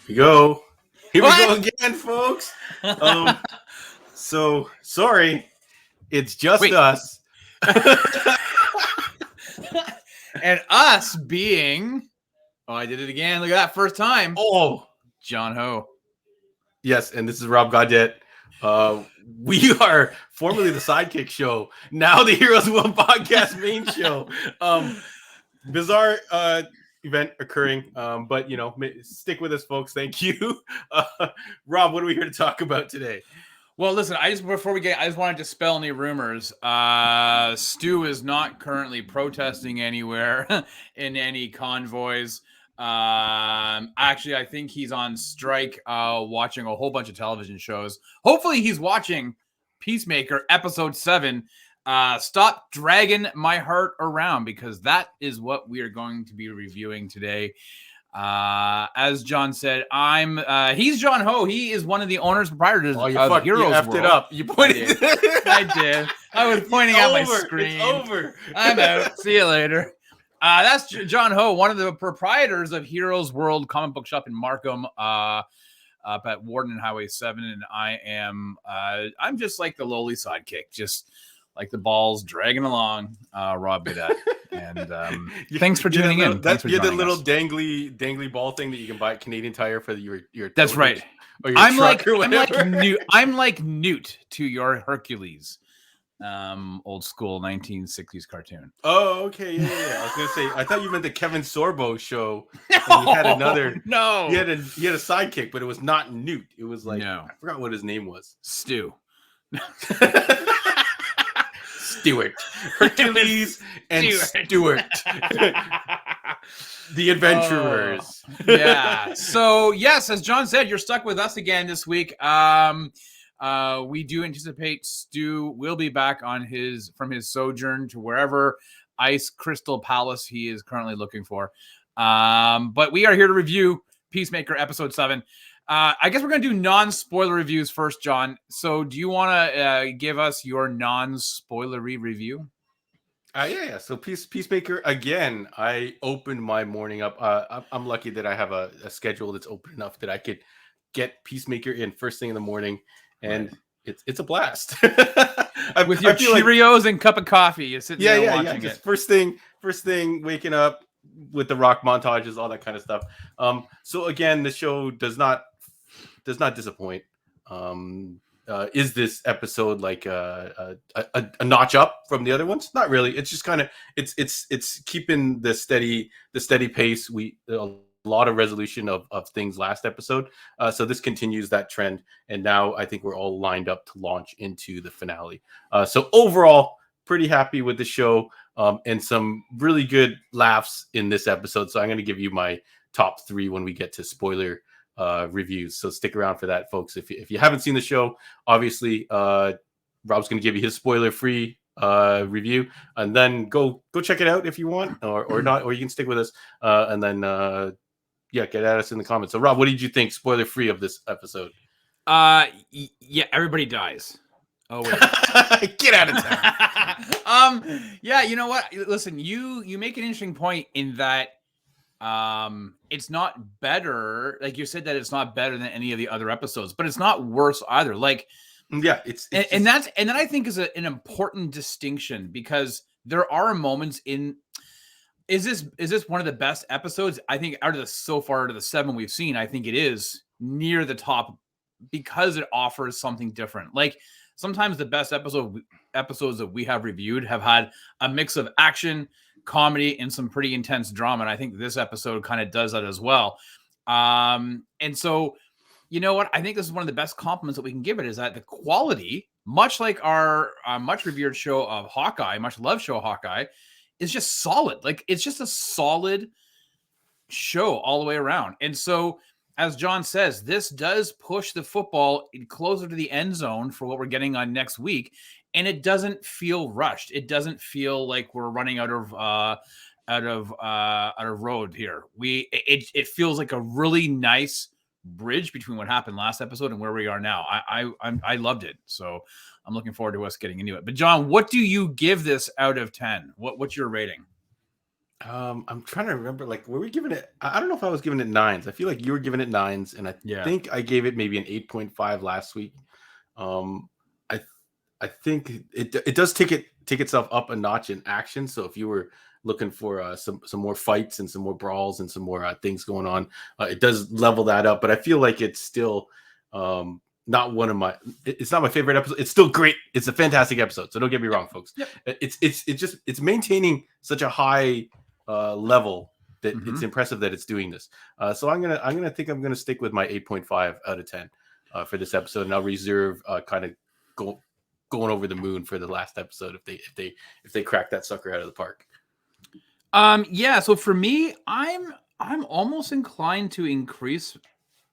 we go. Here we What? go again, folks. So sorry, it's just Wait. us. And us being, I did it again. Look at that first time. Oh, John Ho. yes, and this is Rob Gaudet. We are formerly the Sidekick Show, now the Heroes Will Podcast main show. Bizarre event occurring, but you know, stick with us, folks. Thank you, Rob. What are we here to talk about today? Well, listen, I just wanted to dispel any rumors. Stu is not currently protesting anywhere in any convoys. Actually, I think he's on strike, watching a whole bunch of television shows. Hopefully he's watching Peacemaker episode 7. Stop dragging my heart around, because that is what we are going to be reviewing today. As John said, he's John Ho. He is one of the owners, proprietors of Heroes you effed World. it up. You pointed. I did. I was pointing at my screen. It's over. I'm out. See you later. That's John Ho, one of the proprietors of Heroes World comic book shop in Markham, up at Warden and Highway 7. And I'm just like the lowly sidekick, just like the balls dragging along, Rob Gaudet. And thanks for tuning in. You're the little dangly ball thing that you can buy at Canadian Tire for your. That's right. Or your I'm like Newt to your Hercules. Old school 1960s cartoon. Oh, okay, yeah. I was gonna say, I thought you meant the Kevin Sorbo show. No, he had another. No, he had a sidekick, but it was not Newt. It was like, no. I forgot what his name was. Stu. Stewart, Hercules, and Stewart, the adventurers. Yeah. So yes, as John said, you're stuck with us again this week. We do anticipate Stu will be back from his sojourn to wherever Ice Crystal Palace he is currently looking for. But we are here to review Peacemaker episode 7. I guess we're going to do non-spoiler reviews first, John. So do you want to give us your non-spoilery review? Yeah. So Peacemaker, again, I opened my morning up. I'm lucky that I have a schedule that's open enough that I could get Peacemaker in first thing in the morning. And it's a blast. With your Cheerios and cup of coffee, you sit there watching it. Just first thing, waking up with the rock montages, all that kind of stuff. So again, the show does not disappoint. Is this episode like a notch up from the other ones? Not really. It's just kind of it's keeping the steady pace. A lot of resolution of things last episode. So this continues that trend. And now I think we're all lined up to launch into the finale. So overall, pretty happy with the show, and some really good laughs in this episode. So I'm going to give you my top 3 when we get to spoiler reviews. So stick around for that, folks. If you haven't seen the show, obviously, Rob's going to give you his spoiler-free review, and then go check it out if you want, or not, or you can stick with us, and then get at us in the comments. So Rob, what did you think, spoiler free, of this episode? Yeah, everybody dies. Oh wait. Get out of town. Yeah, you know what, listen, you make an interesting point in that it's not better, like you said, that it's not better than any of the other episodes, but it's not worse either. Like, yeah, and that I think is an important distinction, because there are moments in. Is this one of the best episodes? I think out of the 7 we've seen, I think it is near the top, because it offers something different. Like, sometimes the best episodes that we have reviewed have had a mix of action, comedy, and some pretty intense drama. And I think this episode kind of does that as well. And so, you know what? I think this is one of the best compliments that we can give it, is that the quality, much like our much revered show of Hawkeye, much loved show Hawkeye, is just solid. Like, it's just a solid show all the way around. And so, as John says, this does push the football closer to the end zone for what we're getting on next week. And it doesn't feel rushed. It doesn't feel like we're running out of road here. It feels like a really nice bridge between what happened last episode and where we are now. I loved it. So I'm looking forward to us getting into it. But John, what do you give this out of 10? What's your rating? I'm trying to remember. Like, were we giving it? I don't know if I was giving it 9s. I feel like you were giving it 9s, and I Yeah. think I gave it maybe an 8.5 last week. Um, I I think it does take itself up a notch in action. So if you were looking for some more fights and some more brawls and some more things going on, it does level that up. But I feel like it's still not one of my. It's not my favorite episode. It's still great. It's a fantastic episode. So don't get me wrong, folks. Yep. It's maintaining such a high level that it's Mhm. impressive that it's doing this. So I'm gonna stick with my 8.5 out of 10 for this episode, and I'll reserve kind of going over the moon for the last episode if they crack that sucker out of the park. Yeah, so for me, I'm almost inclined to increase.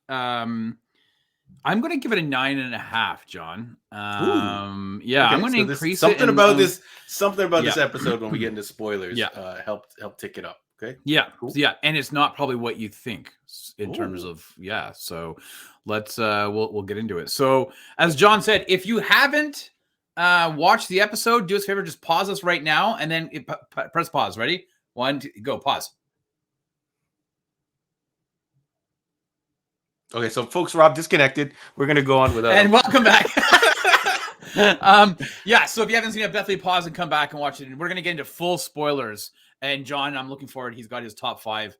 I'm going to give it a 9.5, John. Yeah, Okay, I'm going to so increase something it. About this Yeah. episode when we get into spoilers, Yeah. help tick it up. Okay. Yeah, Cool. yeah, and it's not probably what you think in terms Ooh. of So let's we'll get into it. So as John said, if you haven't watched the episode, do us a favor, just pause us right now, and then press pause. Ready? 1, 2, go. Pause. Okay, so folks, Rob disconnected. We're gonna go on with And welcome back. Yeah, so if you haven't seen it, definitely pause and come back and watch it. And we're gonna get into full spoilers. And John, I'm looking forward. He's got his top 5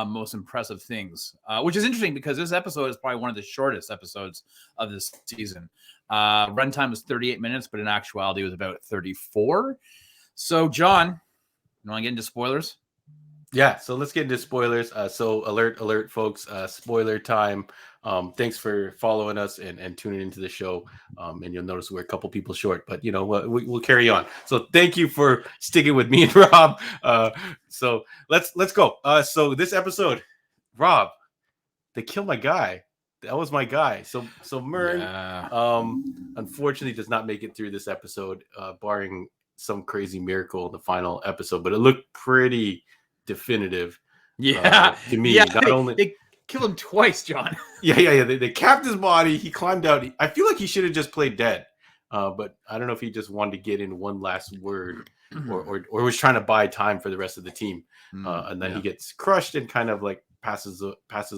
most impressive things, which is interesting because this episode is probably one of the shortest episodes of this season. Runtime was 38 minutes, but in actuality, it was about 34. So, John, you want to get into spoilers? Yeah, so let's get into spoilers. So alert, folks! Spoiler time. Thanks for following us and tuning into the show. And you'll notice we're a couple people short, but you know we'll carry on. So thank you for sticking with me and Rob. So let's go. So this episode, Rob, they killed my guy. That was my guy. So Mern, unfortunately, does not make it through this episode, barring some crazy miracle in the final episode. But it looked pretty definitive, to me. Yeah, Not only they killed him twice, John. Yeah. They capped his body. He climbed out. I feel like he should have just played dead, but I don't know if he just wanted to get in one last word, or was trying to buy time for the rest of the team, and then he gets crushed and kind of like passes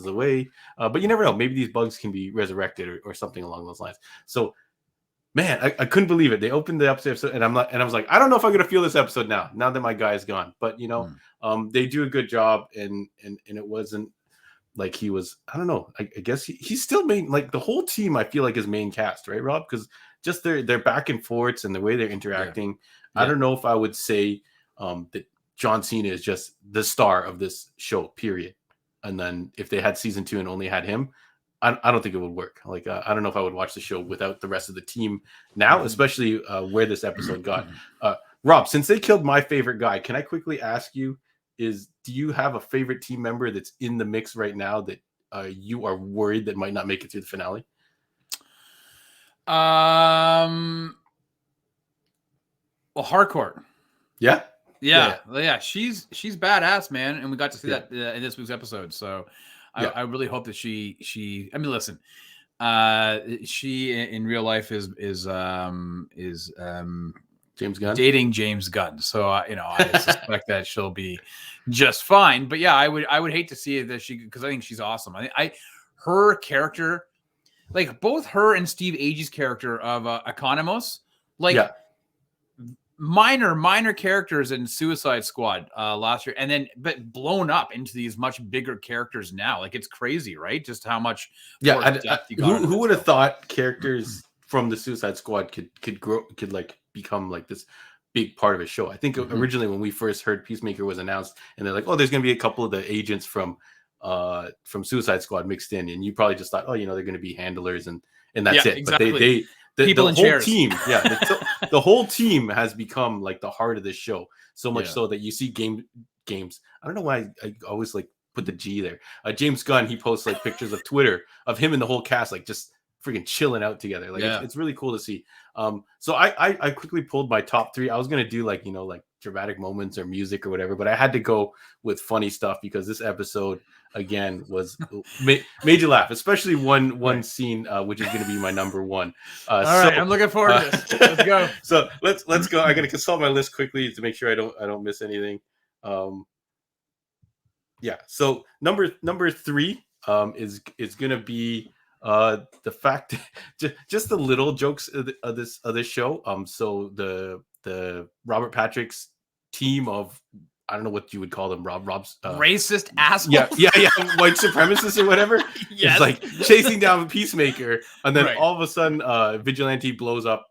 away. But you never know. Maybe these bugs can be resurrected or something along those lines. So. Man, I couldn't believe it. They opened the episode, and I was like, I don't know if I'm gonna feel this episode now that my guy is gone. But you know, they do a good job, and it wasn't like he was. I don't know. I guess he's still main, like the whole team. I feel like is main cast, right, Rob? Because just their back and forths and the way they're interacting. Yeah. I don't know if I would say that John Cena is just the star of this show. Period. And then if they had season 2 and only had him. I don't think it would work. Like, I don't know if I would watch the show without the rest of the team now, especially where this episode got. Rob, since they killed my favorite guy, can I quickly ask you, do you have a favorite team member that's in the mix right now that you are worried that might not make it through the finale? Well, Harcourt. Yeah. She's badass, man, and we got to see that in this week's episode. So I really hope that she. I mean, listen, she in real life is James Gunn, dating James Gunn. So I suspect that she'll be just fine. But yeah, I would hate to see that because I think she's awesome. Her character, like both her and Steve Agee's character of Economos, like. Yeah. Minor characters in Suicide Squad last year, and then but blown up into these much bigger characters now. Like it's crazy, right? Just how much. Who would have thought characters from the Suicide Squad could grow, could like become like this big part of a show? I think originally when we first heard Peacemaker was announced, and they're like, oh, there's going to be a couple of the agents from Suicide Squad mixed in, and you probably just thought, oh, they're going to be handlers and that's it. Exactly. But the whole chairs. Team, the whole team has become like the heart of this show. So much so that you see games. I don't know why I always like put the G there. James Gunn, he posts like pictures of Twitter of him and the whole cast like just freaking chilling out together. Like it's really cool to see. So I quickly pulled my top 3. I was gonna do like like dramatic moments or music or whatever, but I had to go with funny stuff because this episode again was made you laugh, especially one scene which is going to be my number 1. All right, I'm looking forward to this. Let's go. So let's go. I got to consult my list quickly to make sure I don't miss anything. Yeah. So number three is gonna be the fact just the little jokes of this show. So the Robert Patrick's team of, I don't know what you would call them, Rob's Racist assholes. yeah, white supremacists or whatever. Yes. It's like chasing down Peacemaker, and then Right. all of a sudden Vigilante blows up,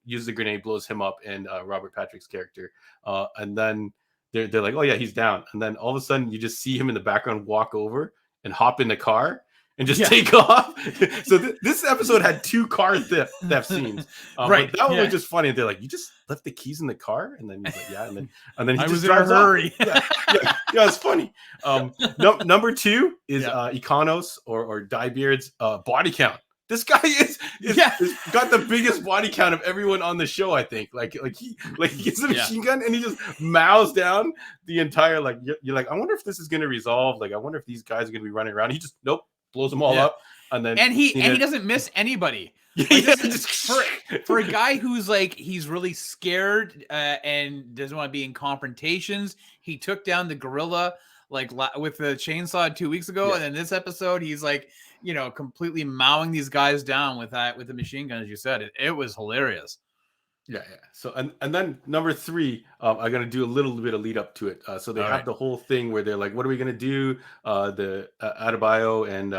uses a grenade, blows him up, and Robert Patrick's character, and then they're like, oh yeah, he's down, and then all of a sudden you just see him in the background walk over and hop in the car and just take off. So this episode had 2 car theft scenes, right? But that one was just funny. They're like, you just left the keys in the car, and then he's like, yeah, and then he I just was in a drives hurry. yeah, it's funny. Number 2 is Econos or Diebeard's body count. This guy is got the biggest body count of everyone on the show, I think. Like he gets a machine gun and he just mows down the entire, like, you're like, I wonder if this is gonna resolve. Like, I wonder if these guys are gonna be running around. He just blows them all up, and then he doesn't miss anybody. Like, for a guy who's like, he's really scared and doesn't want to be in confrontations. He took down the gorilla like with the chainsaw 2 weeks ago, and then this episode he's like, completely mowing these guys down with the machine gun, as you said. It was hilarious. Yeah. So and then number 3, I'm gonna do a little bit of lead up to it. So they have the whole thing where they're like, "What are we gonna do?" The Adebayo and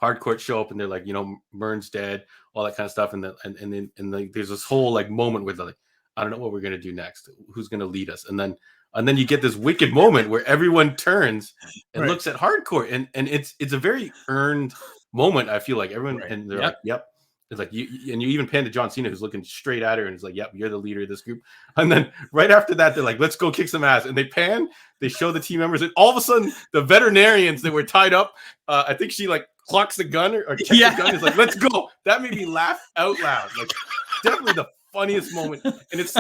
Hardcourt show up, and they're like, Mern's dead, all that kind of stuff, and then like there's this whole like moment where they're like, "I don't know what we're gonna do next. Who's gonna lead us?" And then you get this wicked moment where everyone turns and looks at Hardcourt, and it's a very earned moment. I feel like everyone, and they're like, "Yep." It's like you even pan to John Cena, who's looking straight at her, and it's like, "Yep, you're the leader of this group." And then right after that, they're like, "Let's go kick some ass." And they pan, they show the team members, and all of a sudden, the veterinarians that were tied up, I think she like clocks the gun or checks the gun. Is like, "Let's go." That made me laugh out loud. Like, definitely the funniest moment, and it's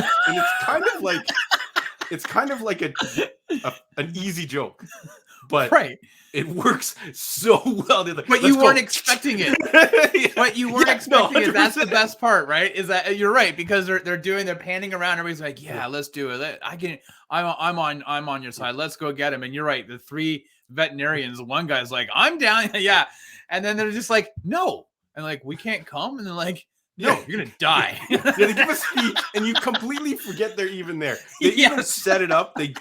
kind of like an easy joke, but it works so well. Like, but you weren't expecting it. But you weren't expecting it. That's the best part, right? Is that you're right, because they're panning around. Everybody's like, "Yeah, let's do it. I'm on your side. Let's go get him." And you're right. The 3 veterinarians. One guy's like, "I'm down." Yeah, and then they're just like, "No," and like, "We can't come." And they're like, "No, you're gonna die." They give a speech, and you completely forget they're even there. They even set it up. They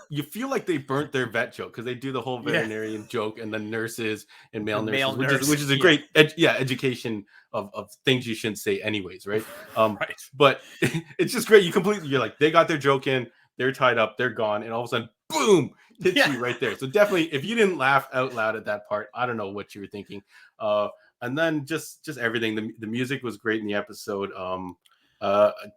you feel like they burnt their vet joke, because they do the whole veterinarian joke, and the nurses and male nurses, which is a great education of things you shouldn't say anyways, right? But it's just great. You're like, they got their joke in, they're tied up, they're gone, and all of a sudden, boom, hits you right there. So definitely, if you didn't laugh out loud at that part, I don't know what you were thinking. And then just everything. The music was great in the episode.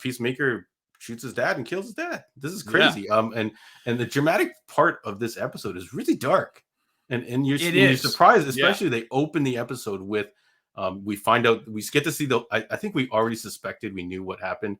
Peacemaker shoots his dad and kills his dad. This is crazy. And the dramatic part of this episode is really dark, and you're surprised, especially they open the episode with we find out, we get to see I think we already suspected, we knew what happened,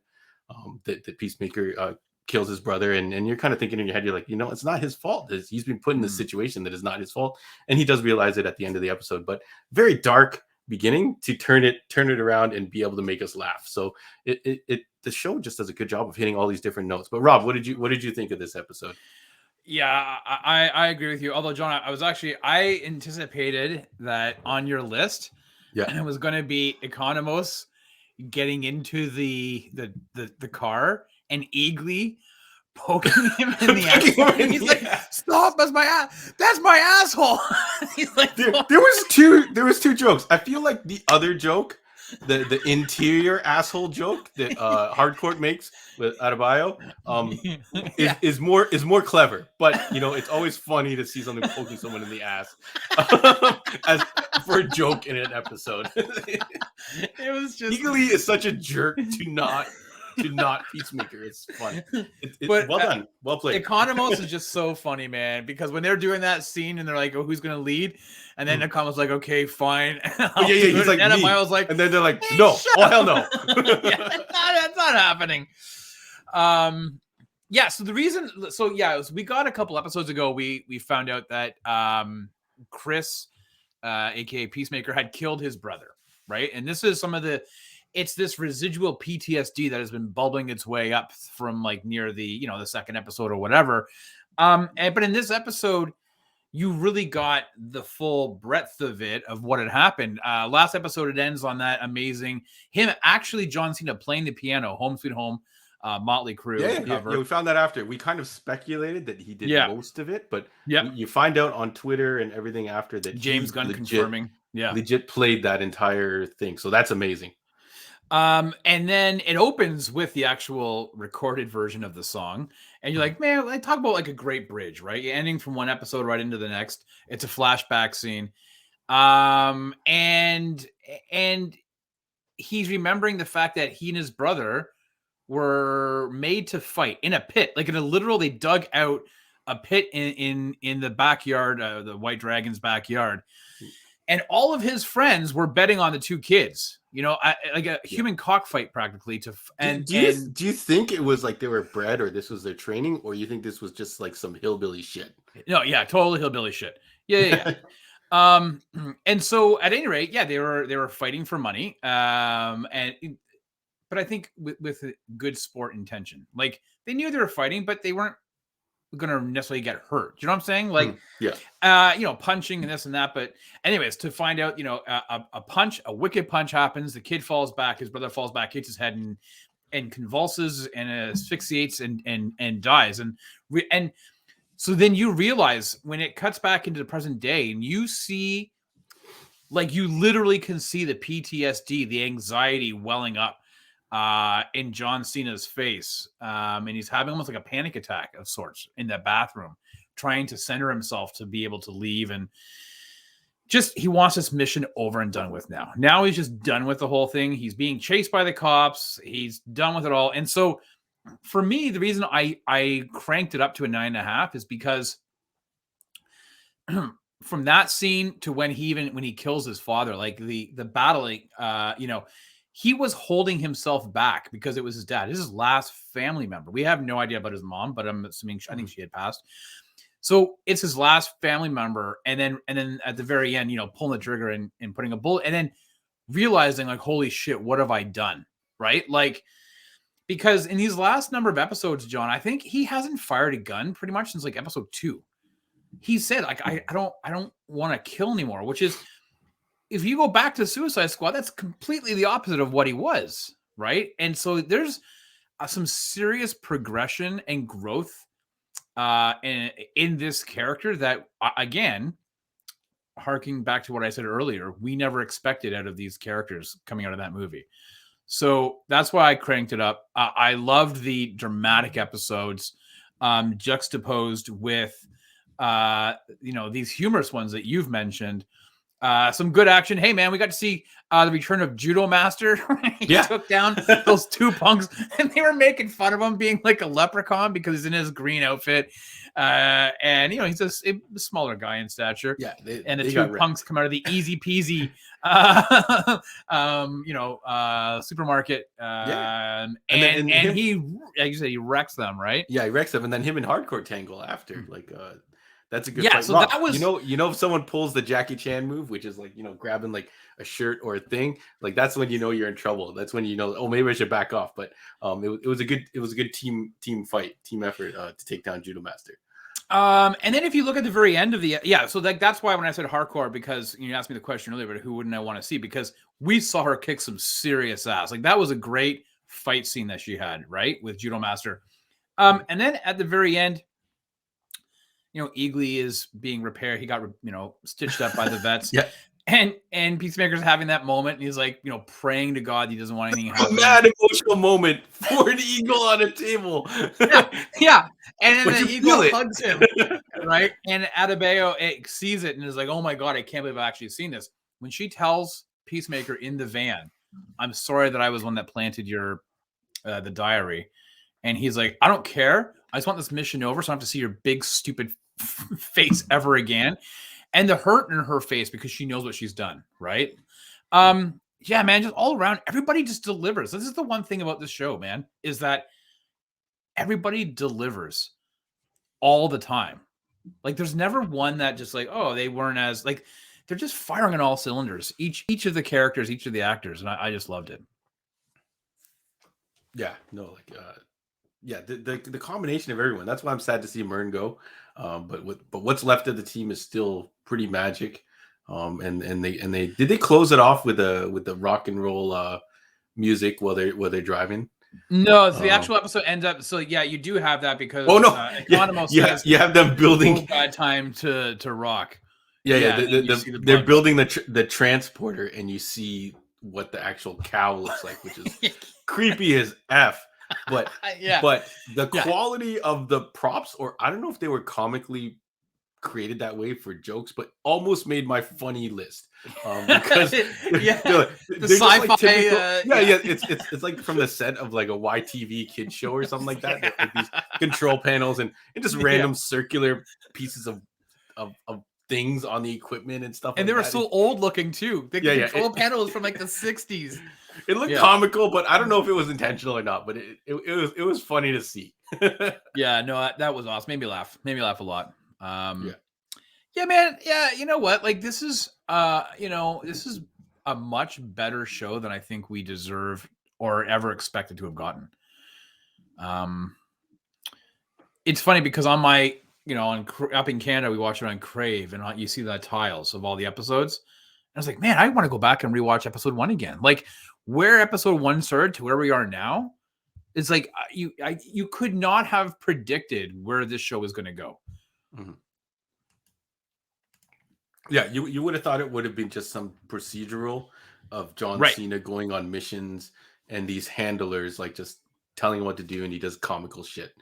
that Peacemaker kills his brother, and you're kind of thinking in your head, you're like, it's not his fault. He's been put in this situation that is not his fault, and he does realize it at the end of the episode. But very dark beginning to turn it around and be able to make us laugh. So the show just does a good job of hitting all these different notes. But Rob, what did you think of this episode? Yeah, I agree with you. Although, John, I anticipated that on your list, it was going to be Economos getting into the car and Eagly poking him in the ass. He's like, "Stop! That's my asshole." He's like, there was two jokes. I feel like the other joke, the interior asshole joke that Hardcourt makes with Adebayo, is more clever. But it's always funny to see something poking someone in the ass as for a joke in an episode. It was just, Eagly is such a jerk to not Peacemaker. It's fun. But well done, well played. Economos is just so funny, man, because when they're doing that scene and they're like, "Oh, who's gonna lead?" And then Economos like, "Okay, fine." He's like, and Miles like, and then they're like, "No, hell no." That's not happening. So the reason, we got a couple episodes ago, we found out that Chris, aka Peacemaker, had killed his brother, right? And this is some of the it's this residual PTSD that has been bubbling its way up from like near the, the second episode or whatever. But in this episode, you really got the full breadth of it, of what had happened. Last episode, it ends on that amazing, John Cena playing the piano, Home Sweet Home, Motley Crue cover. Yeah, we found that after. We kind of speculated that he did most of it, but you find out on Twitter and everything after that James Gunn confirming. Legit played that entire thing. So that's amazing. And then it opens with the actual recorded version of the song. And you're like, man, I talk about like a great bridge, right? You're ending from one episode right into the next. It's a flashback scene. And he's remembering the fact that he and his brother were made to fight in a pit, like in a literal, they dug out a pit in the backyard, the White Dragon's backyard. And all of his friends were betting on the two kids, like a human cockfight practically. Do you think it was like they were bred or this was their training, or you think this was just like some hillbilly shit? No, yeah, totally hillbilly shit. Yeah. And so at any rate, they were fighting for money. But I think with a good sport intention, like they knew they were fighting, but they weren't going to necessarily get hurt. Do you know what I'm saying? Like, punching and this and that. But anyways, to find out, a wicked punch happens. The kid falls back. His brother falls back, hits his head and convulses and asphyxiates and dies. And so then you realize when it cuts back into the present day and you see, like, you literally can see the PTSD, the anxiety welling up in John Cena's face. And he's having almost like a panic attack of sorts in that bathroom, trying to center himself to be able to leave. And just, he wants this mission over and done with now. Now he's just done with the whole thing. He's being chased by the cops. He's done with it all. And so for me, the reason I cranked it up to a 9.5 is because from that scene to when he kills his father, like the battling, he was holding himself back because it was his dad. This is his last family member. We have no idea about his mom, but I'm assuming, I think she had passed. So it's his last family member. And then at the very end, pulling the trigger and putting a bullet and then realizing like, holy shit, what have I done? Right? Like, because in these last number of episodes, John, I think he hasn't fired a gun pretty much since like episode 2. He said, like, I don't want to kill anymore, which is, if you go back to Suicide Squad, that's completely the opposite of what he was, right? And so there's some serious progression and growth in this character that, again, harking back to what I said earlier, we never expected out of these characters coming out of that movie. So that's why I cranked it up. I loved the dramatic episodes juxtaposed with, these humorous ones that you've mentioned. Some good action. Hey, man, we got to see the return of Judo Master. He took down those two punks, and they were making fun of him being like a leprechaun because he's in his green outfit. And he's a smaller guy in stature. Yeah, and the two punks come out of the easy peasy, supermarket. And he, like you said, he wrecks them, right? Yeah, he wrecks them, and then him and Hardcore tangle after, That's a good fight. So that was, if someone pulls the Jackie Chan move, which is like, grabbing like a shirt or a thing, like that's when you're in trouble. That's when maybe I should back off. But it was a good team fight, team effort to take down Judo Master. And then if you look at the very end of so that's why when I said hardcore, because you asked me the question earlier, but who wouldn't I want to see? Because we saw her kick some serious ass. Like that was a great fight scene that she had, right, with Judo Master. And then at the very end, Eagly is being repaired. He got, stitched up by the vets. And Peacemaker's having that moment. And he's like, praying to God he doesn't want anything to happen. Mad emotional moment for an eagle on a table. Yeah. And then the eagle hugs him. Right. And Adebayo sees it and is like, oh my God, I can't believe I've actually seen this. When she tells Peacemaker in the van, I'm sorry that I was one that planted the diary. And he's like, I don't care. I just want this mission over so I don't have to see your big, stupid face ever again. And the hurt in her face because she knows what she's done, right? Yeah, man, just all around, everybody just delivers. This is the one thing about this show, man, is that everybody delivers all the time. Like, there's never one that just like, oh, they weren't as, like, they're just firing on all cylinders. Each of the characters, each of the actors, and I just loved it. Yeah, no, yeah, the combination of everyone. That's why I'm sad to see Mern go. But what's left of the team is still pretty magic. And they did they close it off with the rock and roll music while they're driving. No, so the actual episode ends up. So yeah, you do have that because Oh no, Economos says you have them building bad time to rock. Yeah. and then you see They're blood. building the transporter, and you see what the actual cow looks like, which is creepy as f. But Yeah. but the quality of the props, or I don't know if they were comically created that way for jokes, but almost made my funny list because the they're just sci-fi. like typical, it's like from the set of like a YTV kid show or something like that. Like these control panels and just random circular pieces of things on the equipment and stuff. And like they were that. so old looking too. The control panel was from like the 60s. It looked comical, but I don't know if it was intentional or not. But it was funny to see. Yeah, no, that was awesome. Made me laugh a lot. Yeah, man. Yeah, you know what? Like this is this is a much better show than I think we deserve or ever expected to have gotten. It's funny because on my up in Canada, we watch it on Crave, and you see the tiles of all the episodes. And I was like, man, I want to go back and rewatch episode 1 again. Like where episode 1 started to where we are now, it's like you could not have predicted where this show was going to go. Mm-hmm. Yeah, you would have thought it would have been just some procedural of John Cena going on missions and these handlers like just telling him what to do, and he does comical shit.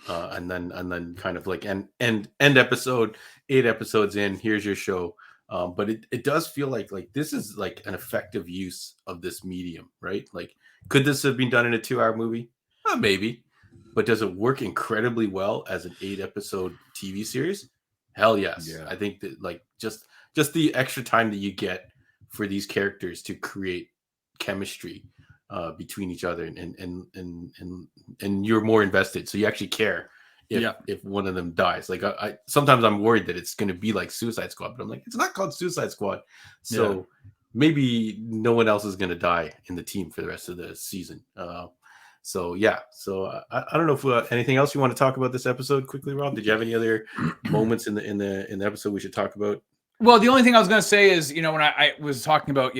And then kind of like end episode, 8 episodes in, here's your show. But it does feel like this is like an effective use of this medium, right? Like, could this have been done in a 2-hour movie? Maybe. But does it work incredibly well as an 8 episode TV series? Hell yes. Yeah. I think that like just the extra time that you get for these characters to create chemistry between each other and you're more invested, so you actually care if one of them dies. Like I sometimes I'm worried that it's going to be like Suicide Squad, but I'm like, it's not called Suicide Squad, so maybe no one else is going to die in the team for the rest of the season. So I don't know if anything else you want to talk about this episode quickly, Rob. Did you have any other moments in the episode we should talk about? Well, the only thing I was going to say is, when I was talking about,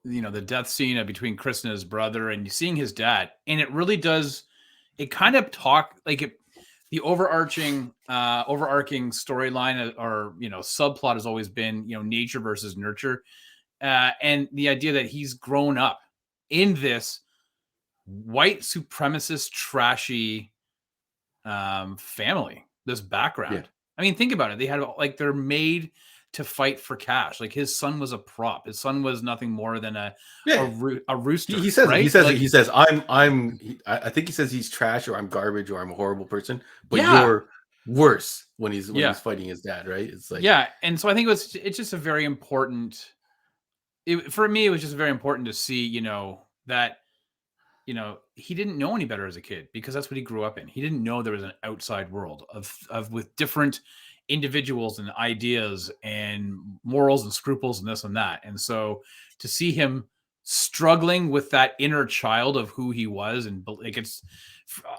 the death scene between Chris and his brother, and seeing his dad, and it really does. It kind of the overarching storyline or subplot has always been nature versus nurture, and the idea that he's grown up in this white supremacist trashy family, this background. Yeah. I mean, think about it. They had they're made to fight for cash. Like his son was a prop. His son was nothing more than a rooster. He says, right? he says, I think he says he's trash, or I'm garbage, or I'm a horrible person, but you're worse when he's fighting his dad. Right. It's like, And so I think it's just a very important, for me, it was just very important to see, that, he didn't know any better as a kid because that's what he grew up in. He didn't know there was an outside world of with different individuals and ideas and morals and scruples and this and that. And so to see him struggling with that inner child of who he was, and like, it's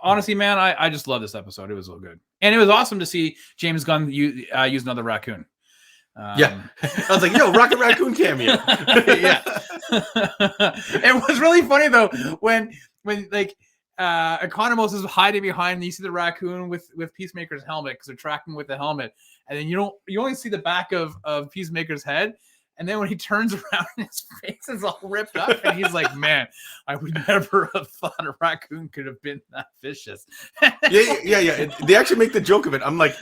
honestly, man, I just love this episode. It was so good. And it was awesome to see James Gunn use another raccoon. I was like, yo, Rocket Raccoon cameo. It was really funny though when like Economos is hiding behind, and you see the raccoon with Peacemaker's helmet because they're tracking with the helmet, and then you only see the back of Peacemaker's head, and then when he turns around, his face is all ripped up, and he's like, "Man, I would never have thought a raccoon could have been that vicious." Yeah. They actually make the joke of it. I'm like,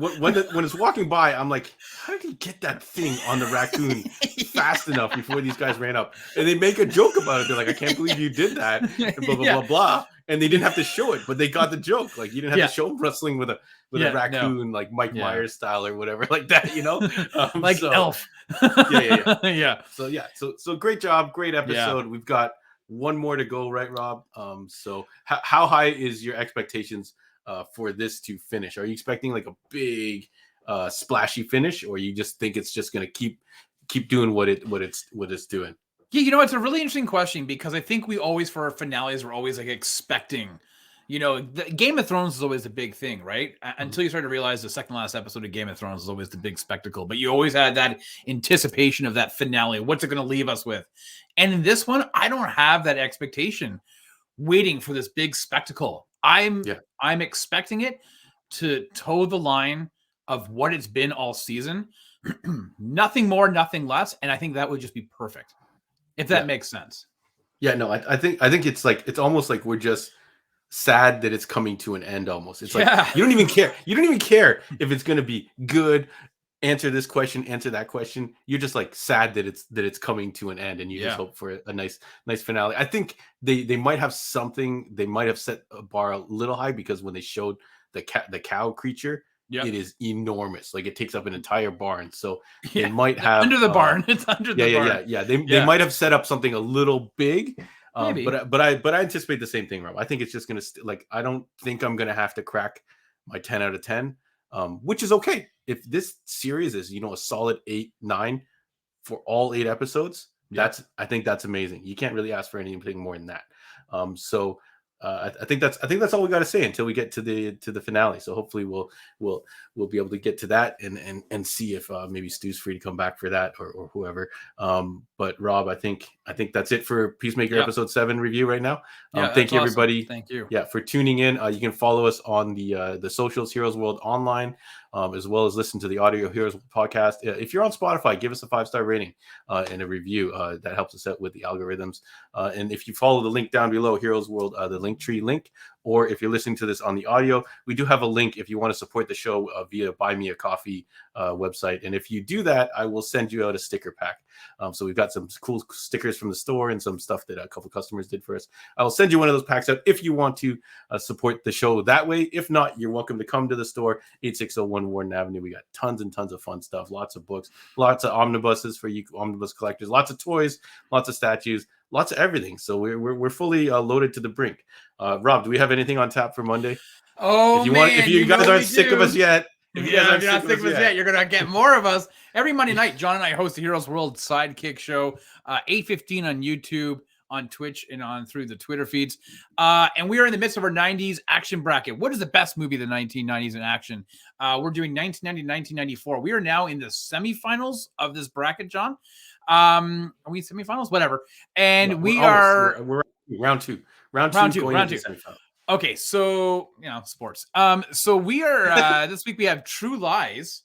when it's walking by, I'm like, how did he get that thing on the raccoon fast enough before these guys ran up? And they make a joke about it. They're like, I can't believe you did that. And blah blah blah blah. And they didn't have to show it, but they got the joke. Like, you didn't have to show him wrestling with a raccoon, like Mike Myers style or whatever, like that, like Elf. Yeah. So great job, great episode. Yeah. We've got one more to go, right, Rob? So how high is your expectations for this to finish? Are you expecting like a big splashy finish, or you just think it's just going to keep doing what it's doing? Yeah, you know, it's a really interesting question because I think we always, for our finales, we're always like expecting, you know, Game of Thrones is always the big thing, right? Until you start to realize the second last episode of Game of Thrones is always the big spectacle. But you always had that anticipation of that finale. What's it going to leave us with? And in this one, I don't have that expectation waiting for this big spectacle. I'm expecting it to toe the line of what it's been all season. Nothing more, nothing less. And I think that would just be perfect. If that makes sense. Yeah, no, I think it's like, it's almost like we're just sad that it's coming to an end almost. It's like you don't even care. You don't even care if it's going to be good. Answer this question, answer that question. You're just like sad that it's coming to an end, and you just hope for a nice finale. I think they might have something. They might have set a bar a little high, because when they showed the cow creature, it is enormous. Like, it takes up an entire barn. So they might have under the barn. It's under the barn. Yeah. They might have set up something a little big. Maybe. But I anticipate the same thing, Rob. I think it's just gonna I don't think I'm gonna have to crack my 10 out of 10, which is okay. If this series is, you know, a solid 8, 9 for all 8 episodes, I think that's amazing. You can't really ask for anything more than that. So I think that's all we got to say until we get to the finale. So hopefully we'll be able to get to that and see if maybe Stu's free to come back for that, or whoever. But Rob, I think that's it for Peacemaker episode 7 review right now. Thank you, everybody. Awesome. Thank you. Yeah, for tuning in. You can follow us on the socials, Heroes World Online, as well as listen to the Audio Heroes podcast. If you're on Spotify, give us a 5-star rating and a review. That helps us out with the algorithms. And if you follow the link down below, Heroes World, the Linktree link, or if you're listening to this on the audio, we do have a link if you want to support the show via Buy Me a Coffee website. And if you do that, I will send you out a sticker pack. So we've got some cool stickers from the store and some stuff that a couple customers did for us. I will send you one of those packs out if you want to support the show that way. If not, you're welcome to come to the store, 8601 Warden Avenue. We got tons and tons of fun stuff, lots of books, lots of omnibuses for you omnibus collectors, lots of toys, lots of statues, lots of everything. So we're fully loaded to the brink. Rob, do we have anything on tap for Monday? Oh, if you guys aren't sick of us yet, if you're not sick of us yet, you're going to get more of us. Every Monday night, John and I host the Heroes World Sidekick Show, 8:15 on YouTube, on Twitch, and on through the Twitter feeds. And we are in the midst of our 90s action bracket. What is the best movie of the 1990s in action? We're doing 1990 to 1994. We are now in the semifinals of this bracket, John. Are we semifinals? Whatever. And we're round two. Round two. Okay, so sports. So we are this week we have True Lies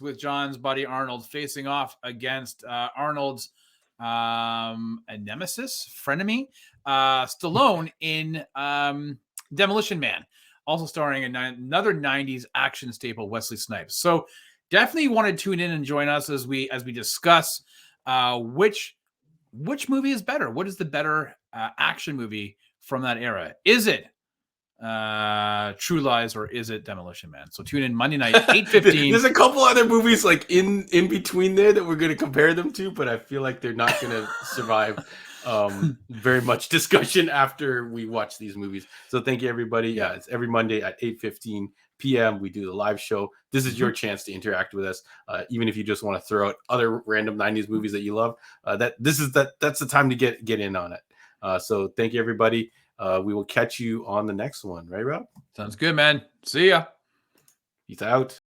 with John's buddy Arnold facing off against Arnold's a nemesis, frenemy, Stallone in Demolition Man, also starring another 90s action staple, Wesley Snipes. So definitely want to tune in and join us as we discuss which movie is better. What is the better action movie from that era? Is it True Lies, or is it Demolition Man? So tune in Monday night, 8:15. There's a couple other movies like in between there that we're going to compare them to, but I feel like they're not going to survive very much discussion after we watch these movies. So thank you, everybody. Yeah, it's every Monday at 8:15 p.m. We do the live show. This is your chance to interact with us, even if you just want to throw out other random 90s movies that you love. That's the time to get in on it. So thank you, everybody. We will catch you on the next one, right, Rob? Sounds good, man. See ya. Peace out.